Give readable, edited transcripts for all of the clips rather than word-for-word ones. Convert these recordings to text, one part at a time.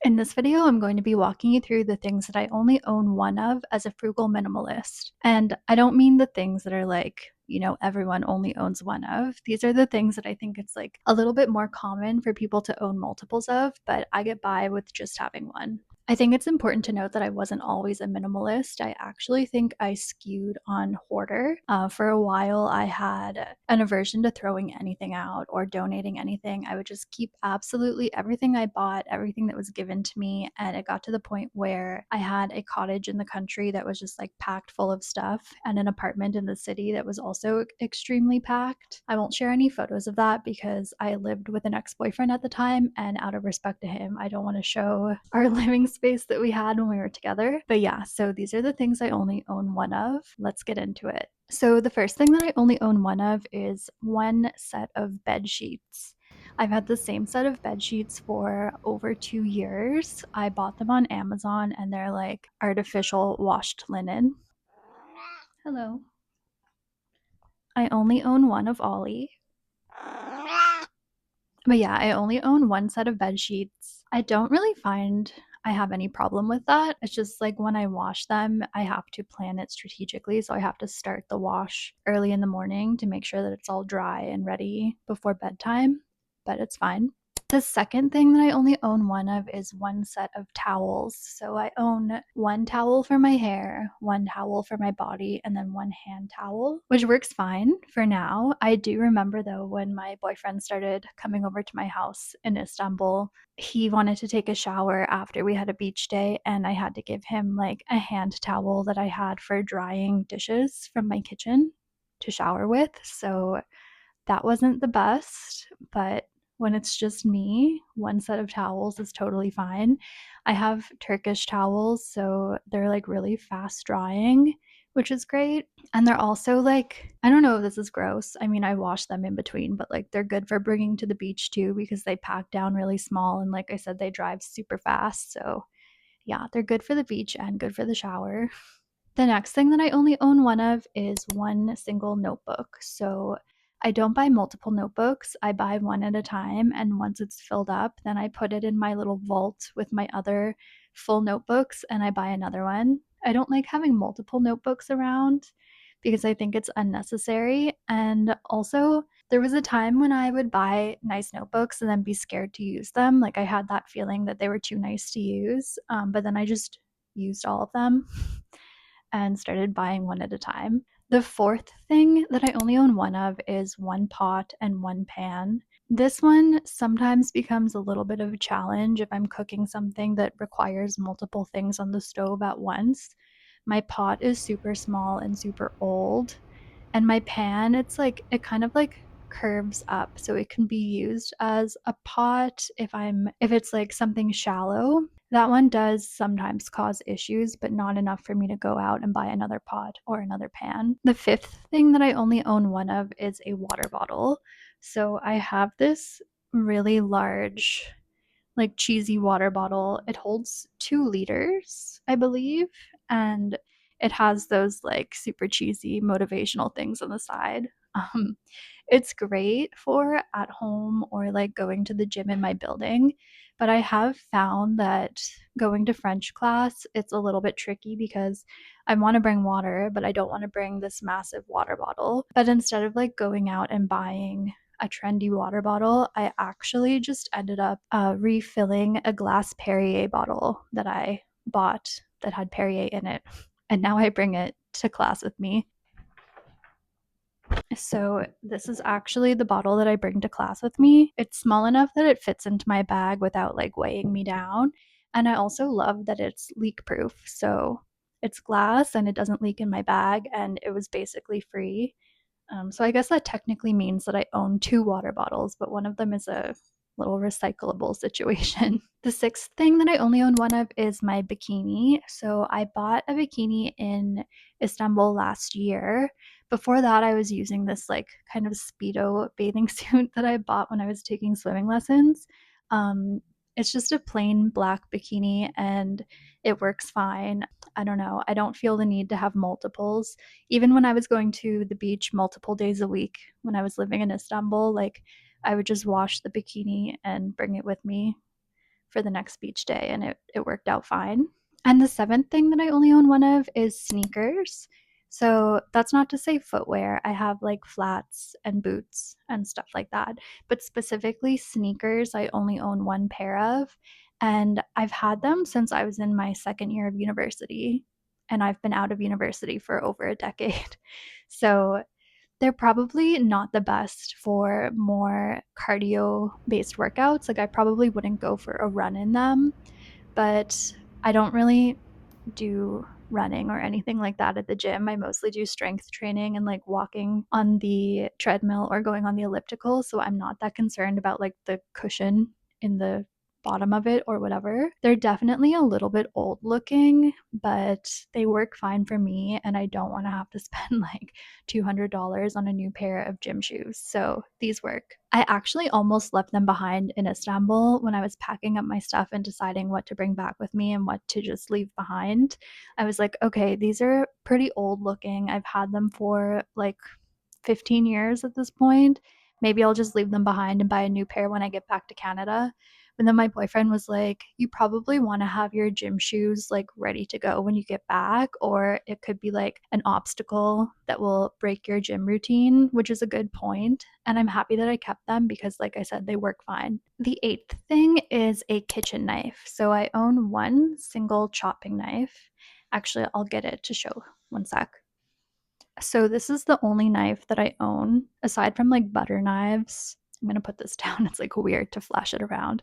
In this video, I'm going to be walking you through the things that I only own one of as a frugal minimalist. And I don't mean the things that are like, everyone only owns one of. These are the things that I think it's like a little bit more common for people to own multiples of, but I get by with just having one. I think it's important to note that I wasn't always a minimalist. I actually think I skewed on hoarder. For a while, I had an aversion to throwing anything out or donating anything. I would just keep absolutely everything I bought, everything that was given to me. And it got to the point where I had a cottage in the country that was just like packed full of stuff and an apartment in the city that was also extremely packed. I won't share any photos of that because I lived with an ex-boyfriend at the time, and out of respect to him, I don't want to show our living space that we had when we were together. But yeah, so these are the things I only own one of. Let's get into it. So the first thing that I only own one of is one set of bed sheets. I've had the same set of bed sheets for over 2 years. I bought them on Amazon and they're like artificial washed linen. Hello. I only own one of Ollie. But yeah, I only own one set of bed sheets. I don't really find I have any problem with that. It's just like when I wash them, I have to plan it strategically. So I have to start the wash early in the morning to make sure that it's all dry and ready before bedtime, but it's fine. The second thing that I only own one of is one set of towels. So I own one towel for my hair, one towel for my body, and then one hand towel, which works fine for now. I do remember though when my boyfriend started coming over to my house in Istanbul, he wanted to take a shower after we had a beach day, and I had to give him like a hand towel that I had for drying dishes from my kitchen to shower with. So that wasn't the best, but when it's just me, one set of towels is totally fine. I have Turkish towels, so they're like really fast drying, which is great. And they're also like, I don't know if this is gross. I mean, I wash them in between, but like they're good for bringing to the beach too because they pack down really small. And like I said, they dry super fast. So yeah, they're good for the beach and good for the shower. The next thing that I only own one of is one single notebook. So I don't buy multiple notebooks. I buy one at a time, and once it's filled up, then I put it in my little vault with my other full notebooks and I buy another one. I don't like having multiple notebooks around because I think it's unnecessary. And also, there was a time when I would buy nice notebooks and then be scared to use them. Like I had that feeling that they were too nice to use, but then I just used all of them and started buying one at a time. The fourth thing that I only own one of is one pot and one pan. This one sometimes becomes a little bit of a challenge if I'm cooking something that requires multiple things on the stove at once. My pot is super small and super old, and my pan, it's like it kind of like curves up so it can be used as a pot if it's like something shallow. That one does sometimes cause issues, but not enough for me to go out and buy another pot or another pan. The fifth thing that I only own one of is a water bottle. So I have this really large, like cheesy water bottle. It holds 2 liters, I believe, and it has those like super cheesy motivational things on the side. Um, it's great for at home or like going to the gym in my building, but I have found that going to French class, it's a little bit tricky because I want to bring water, but I don't want to bring this massive water bottle. But instead of like going out and buying a trendy water bottle, I actually just ended up refilling a glass Perrier bottle that I bought that had Perrier in it. And now I bring it to class with me. So, this is actually the bottle that I bring to class with me. It's small enough that it fits into my bag without like weighing me down. And I also love that it's leak proof. So, it's glass and it doesn't leak in my bag, and it was basically free. So I guess that technically means that I own 2 water bottles, but one of them is a little recyclable situation. The sixth thing that I only own one of is my bikini. So I bought a bikini in Istanbul last year. Before that, I was using this like kind of Speedo bathing suit that I bought when I was taking swimming lessons. Um, it's just a plain black bikini and it works fine. I don't know. I don't feel the need to have multiples. Even when I was going to the beach multiple days a week when I was living in Istanbul, like I would just wash the bikini and bring it with me for the next beach day, and it worked out fine. And the seventh thing that I only own one of is sneakers. So that's not to say footwear. I have like flats and boots and stuff like that. But specifically sneakers, I only own one pair of. And I've had them since I was in my second year of university. And I've been out of university for over a decade. So they're probably not the best for more cardio based workouts. Like, I probably wouldn't go for a run in them, but I don't really do running or anything like that at the gym. I mostly do strength training and like walking on the treadmill or going on the elliptical. So I'm not that concerned about like the cushion in the bottom of it or whatever. They're definitely a little bit old looking, but they work fine for me. And I don't want to have to spend like $200 on a new pair of gym shoes. So these work. I actually almost left them behind in Istanbul when I was packing up my stuff and deciding what to bring back with me and what to just leave behind. I was like, okay, these are pretty old looking. I've had them for like 15 years at this point. Maybe I'll just leave them behind and buy a new pair when I get back to Canada. But then my boyfriend was like, you probably want to have your gym shoes like ready to go when you get back, or it could be like an obstacle that will break your gym routine, which is a good point. And I'm happy that I kept them because, like I said, they work fine. The eighth thing is a kitchen knife. So I own one single chopping knife. Actually, I'll get it to show. One sec. So this is the only knife that I own aside from like butter knives. I'm going to put this down. It's like weird to flash it around.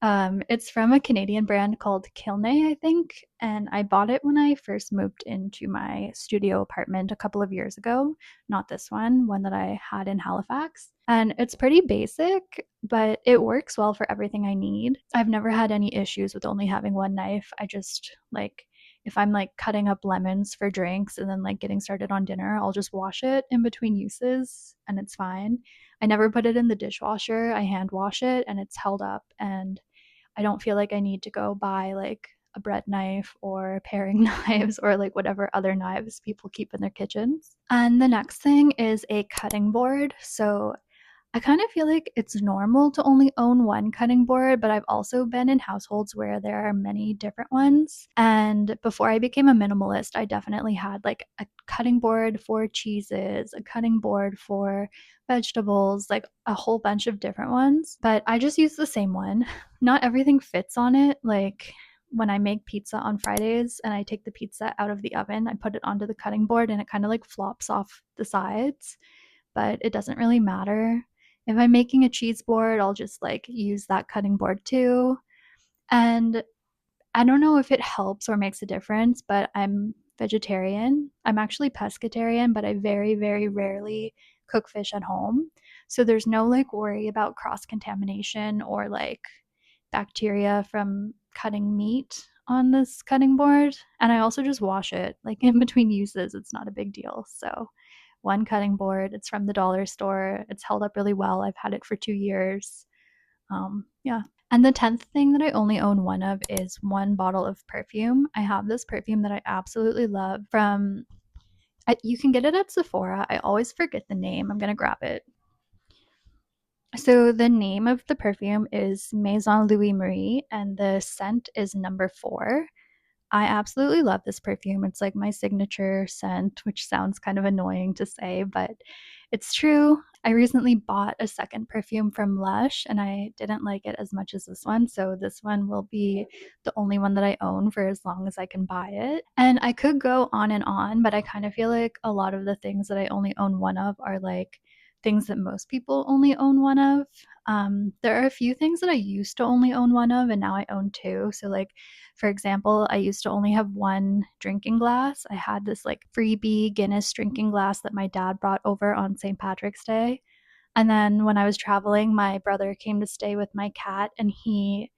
It's from a Canadian brand called Kilnay, I think, and I bought it when I first moved into my studio apartment a couple of years ago. Not this one that I had in Halifax. And it's pretty basic, but it works well for everything I need. I've never had any issues with only having one knife. I just like if I'm like cutting up lemons for drinks and then like getting started on dinner, I'll just wash it in between uses and it's fine. I never put it in the dishwasher. I hand wash it and it's held up, and I don't feel like I need to go buy like a bread knife or paring knives or like whatever other knives people keep in their kitchens. And the next thing is a cutting board. So I kind of feel like it's normal to only own one cutting board, but I've also been in households where there are many different ones. And before I became a minimalist, I definitely had like a cutting board for cheeses, a cutting board for vegetables, like a whole bunch of different ones. But I just use the same one. Not everything fits on it. Like when I make pizza on Fridays and I take the pizza out of the oven, I put it onto the cutting board and it kind of like flops off the sides, but it doesn't really matter. If I'm making a cheese board, I'll just like use that cutting board too. And I don't know if it helps or makes a difference, but I'm vegetarian. I'm actually pescatarian, but I very, very rarely cook fish at home. So there's no like worry about cross contamination or like bacteria from cutting meat on this cutting board. And I also just wash it like in between uses. It's not a big deal. So one cutting board. It's from the dollar store. It's held up really well. I've had it for 2 years. Yeah. And the 10th thing that I only own one of is one bottle of perfume. I have this perfume that I absolutely love from, you can get it at Sephora. I always forget the name. I'm going to grab it. So the name of the perfume is Maison Louis Marie, and the scent is number 4. I absolutely love this perfume. It's like my signature scent, which sounds kind of annoying to say, but it's true. I recently bought a second perfume from Lush and I didn't like it as much as this one. So this one will be the only one that I own for as long as I can buy it. And I could go on, but I kind of feel like a lot of the things that I only own one of are like things that most people only own one of. There are a few things that I used to only own one of and now I own two. So like for example, I used to only have one drinking glass. I had this like freebie Guinness drinking glass that my dad brought over on St. Patrick's Day. And then when I was traveling, my brother came to stay with my cat and he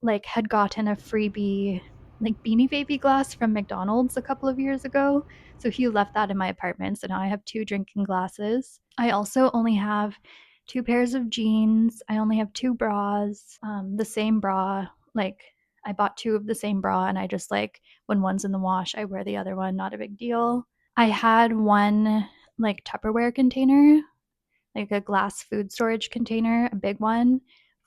like had gotten a freebie like Beanie Baby glass from McDonald's a couple of years ago. So he left that in my apartment. So now I have two drinking glasses. I also only have two pairs of jeans. I only have two bras, the same bra. Like I bought two of the same bra and I just like when one's in the wash, I wear the other one. Not a big deal. I had one like Tupperware container, like a glass food storage container, a big one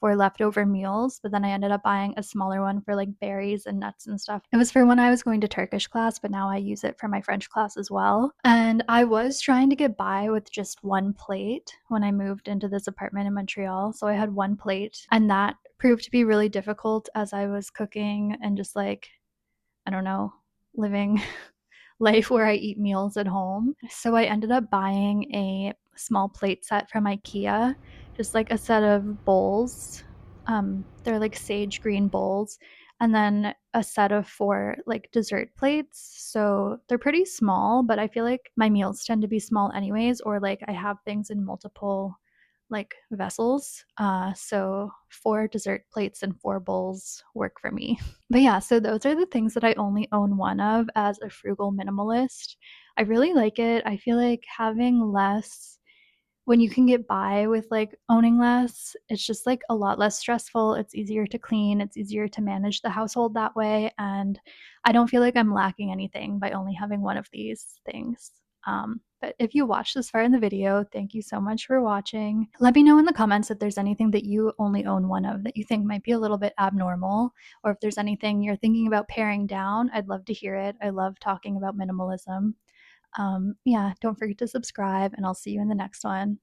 for leftover meals, but then I ended up buying a smaller one for like berries and nuts and stuff. It was for when I was going to Turkish class, but now I use it for my French class as well. And I was trying to get by with just one plate when I moved into this apartment in Montreal. So I had one plate, and that proved to be really difficult as I was cooking and just like, I don't know, living life where I eat meals at home. So I ended up buying a small plate set from IKEA, just like a set of bowls. They're like sage green bowls, and then a set of 4 like dessert plates. So they're pretty small, but I feel like my meals tend to be small anyways, or like I have things in multiple like vessels. So 4 dessert plates and 4 bowls work for me. But yeah, so those are the things that I only own one of as a frugal minimalist. I really like it. I feel like having less when you can get by with like owning less, it's just like a lot less stressful. It's easier to clean, it's easier to manage the household that way. And I don't feel like I'm lacking anything by only having one of these things. But if you watched this far in the video, thank you so much for watching. Let me know in the comments if there's anything that you only own one of that you think might be a little bit abnormal, or if there's anything you're thinking about paring down. I'd love to hear it. I love talking about minimalism. Yeah, don't forget to subscribe, and I'll see you in the next one.